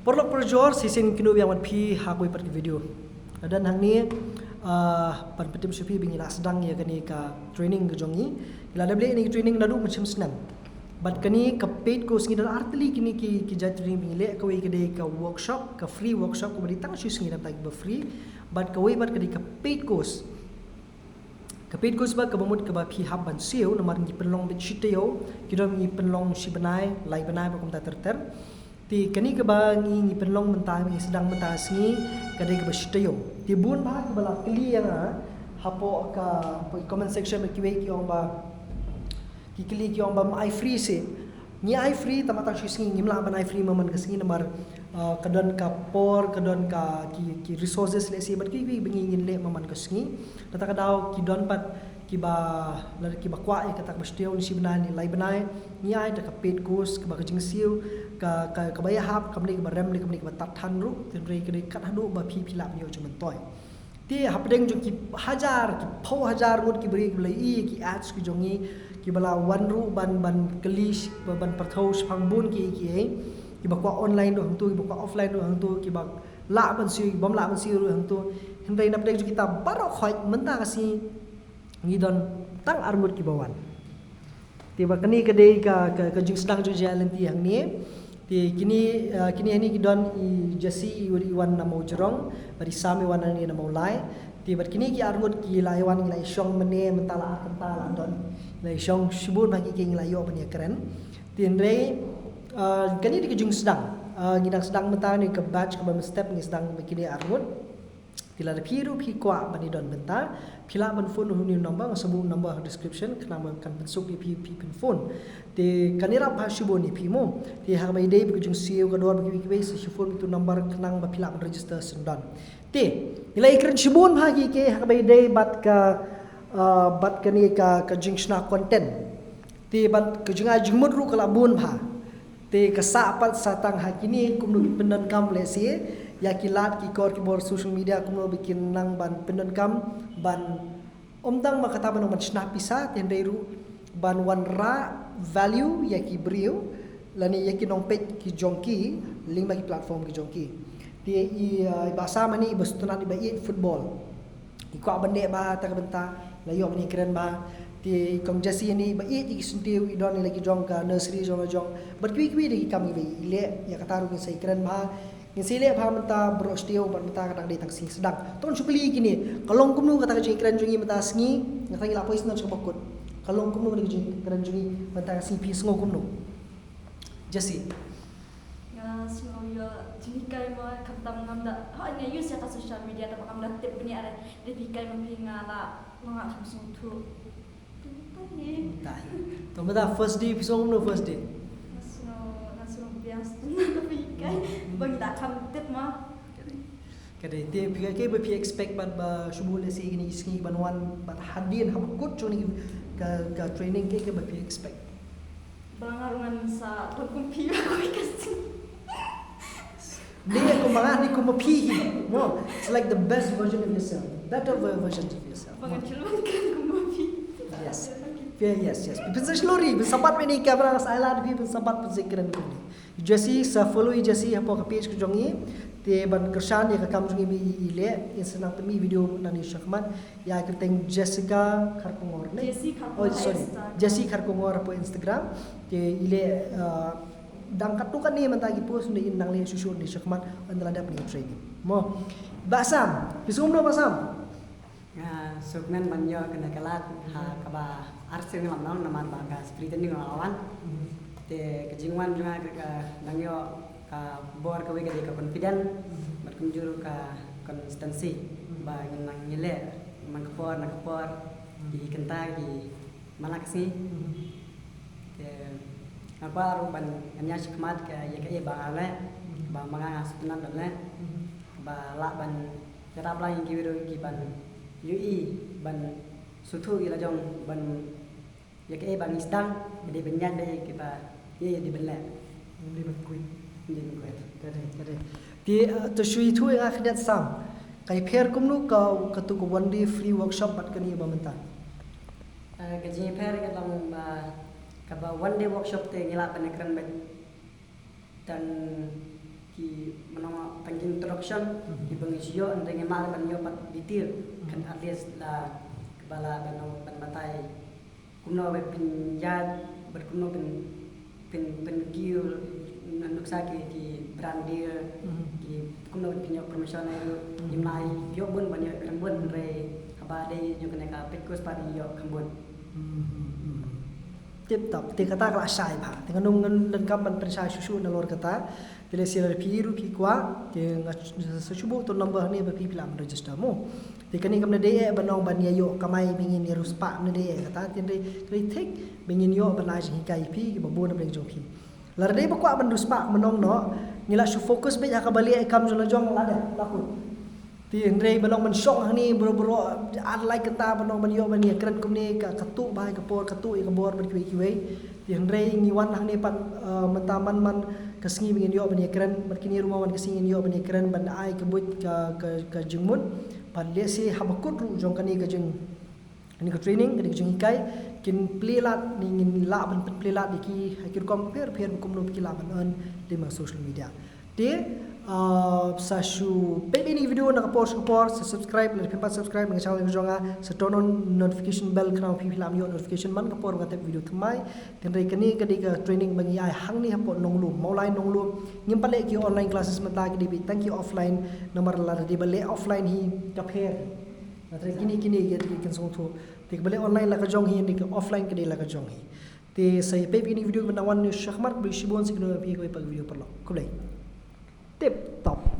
Porlok perjor sisin kinu yang wan pi hakui pat video. Dan hang ni pan petim supi bingila sedang ya kani ka training ke jongi. Ila ada beli ni training ladu macam senam. But kani ka paid course ni dan artli kini ki jat training bingile ka wei kedai ka workshop ka free workshop ko beri tang sus ngi dapat ba free. But ka wei bat kedai ka paid course. Ka paid course ba ka bamut ka ba pi hab ban siu namar ngi penlong bet shiteo kidom ngi penlong si benai lai benai ba kum ta ter. Ti kani ke ba ngi penlong mentah ngi sedang mentah singi kadai ke bashtayo ti bun ba ke bala kli yang hapo ka comment section me kiwe ki ong ba ki kli ki ong ba ai free se ni ai free tamatang singi ngi mla ban ai free maman ke singi nomor kadon ka por kadon ka ki resources le se bat ki bengi ngin le maman ke singi tata kadau ki don pat ki ba kwa e katak bashtayo ni si benai ni lai benai ni ai ta ka paid course ke ba ke jingsiu ka baya hap kamni ka rem ni kamni ka tat than ru tin re kri kat hadu ba phi philap yo chuman toy ti hapdeng jong ki hajar ki phau hajar mut ki bri ki lai ki ads ki jongi ki bala wan ru ban kelish ban parthau phang bun ki ai ki ba kwa online do hang tu ki ba kwa offline do hang tu ki ba la ban si bom la ban si ru hang tu hindai napdeng jong kita baro khoi menta ka si ngidon tang armut ki bawan ti ba kani kedai ka jing sedang jong jalan ti hang ni ti kini ini kidon I jasi iwan namo jerong bari sami wana ni namo lai ti bat kini ki armut ki laiwan ngi lai syong mene mentala kentala don lai syong shibun bagi ki ngi lai yo bani keren ti ndrei kani di kejung sedang ngidang sedang mentah ni ke batch ke step ngi sedang bikini armut Tila ada piru pi kwa bani don benta pila ban phone huni nombor sebu nombor description kena kan bensuk di pi phone te kanira pa shubo ni pi mo te ha bai dei bujung siu ka dor bagi ki se phone itu nombor kenang ba pila ban register sendon te nilai ikran shibun ha gi ke ha bai dei bat kani ka jingshna content te bat ka jinga jingmut ru kala bun pha te ka sa pat satang ha kini kumnu pendan kam le se ya kilat ki kor ki bor social media kumno bikin nang ban pendon kam ban omdang makata ban man snap pisa tendairu ban wan ra value ya ki brio lani ya ki nong page ki jongki link bagi platform ki jongki dia I bahasa mani bestunan iba football ikwa bende ba ta benta layo mani keren ba ti kom jasi ni ba ki suntiu idon lagi jong ka nursery jong berkwi di kami be ile ya kataru ki sai keren ba Yang sile paham menta brostio ban menta kadang dei tang sing sedang. Ton sukli gini. Kalong kumnu kata jing keren jungi menta sngi, ngatangi lapo isna chok bakut. Kalong kumnu ni jing keren jungi menta CP sngo kumnu. Jasi. Ya sngo ya jing kai ma kamtam ngamda. Ha ne use ya ta social media ta kamda tip ni are. De kai ma pinga la nga kamsung tu. Ni. Tai. To meta first day pisong kumnu first day. Nasno bias tapi kai bagi tak kam tip ma. Kadai te ke be expect ban ba shubul si gini isngi banwan ban hadin habukut chuni ka training ke be expect. Bangarungan sa pagkumpi ako kasi. Dia ko mga ni ko mapihi mo. It's like the best version of yourself, better version of yourself. Pagkachuluan ka kumapi. Yes. Yes. Bisa seluri, sempat meni kamera saya lebih sempat penzikiran ko ni. Jasi sa follow jasi hapo ka page ko jongi te ban kersan ya ka kam jongi bi ile insenang temi video nani syakman ya keteng Jessica Karkongor ne. Jessica Karkongor hapo Instagram te ile dangkat tu kan ni mentagi post ni indang le susu ni syakman andala dap ni training. Mo basam, bisum no basam. Suknan banyo kena kalat ha kaba arsen ngam naon naman baga split ni ngalawan te kejingwan juga ka dangyo ka bor ka wege ka confident berkunjur ka konsistensi ba nang nyile man kapor di kenta di malaksi te apa aru ban anya sikmat ka ye ba ale ba manga sunan dale ba la ban jarap la yang kiwiru ki ban UI ban sutu ila jong ban ya ke ban isdang jadi benyan deh kita ye di belak Di bakui. di kuat Kare. Di to shui tu ya khnet sam. Kai pher kumnu ka katu ko one day free workshop bat kani ba menta. ke JPR ke lang ba one day workshop te ngila pan ekran bet dan ki menong pang introduction ki pengisio ndenge mal ban yo pat detail kan at least la kepala banong ban batai kuno be pinjat berkuno pen kiul nanduk saki ki brand deal ki kuno pinyo promotional imai yo bun banyak kan bun re aba dei yo kena ka pekus padi yo kambun tiếp tục thì kata kala sai ba dengan nung lengkap ban persai susu nalor kata tele sila pi ru pi kwa ke sesubu tu number ni pi pilam register mo thì kani kam de banong ban yo kamai bingin ni ruspa ne de kata tin de kritik bingin yo ban lai kai pi ke babu na bring jong pi lar de ba kwa ban ruspa menong no ngila su fokus be ka bali kam jong jong la de laku thì rei banong man syong hani bro ad like kata banong ban yo ban ni keren kum ni ka katu bai ka por katu ka bor ban kiwi thì rei ngiwan hani pan mentaman man kasngi bingin yo ban ni keren ban kini rumah man kasngi yo ban ni keren ban ai ka but ka jengmun pan le si habakut ru jong kani ka jeng ni ka training ka jeng kai kin plelat ni ngin la ban plelat diki hakir kom per kum no pikila ban on di social media dia sa shu baby ni video nak post sa subscribe le pempat subscribe dengan channel jonga sa turn on notification bell kana pi filam yo notification man ka por ngate video thamai tin rei kani ka diga training bangi ai hang ni hapo nonglu maulai nonglu ngim pale ki online classes mata ki di thank you offline nomor la di bale offline hi ka pher natre kini ki kan song thu tik bale online la ka jong hi dik offline ka di la ka jong hi te sai baby ni video banawan ni shakhmat bi shibon sikno pi ko pa video parlo kulai tip top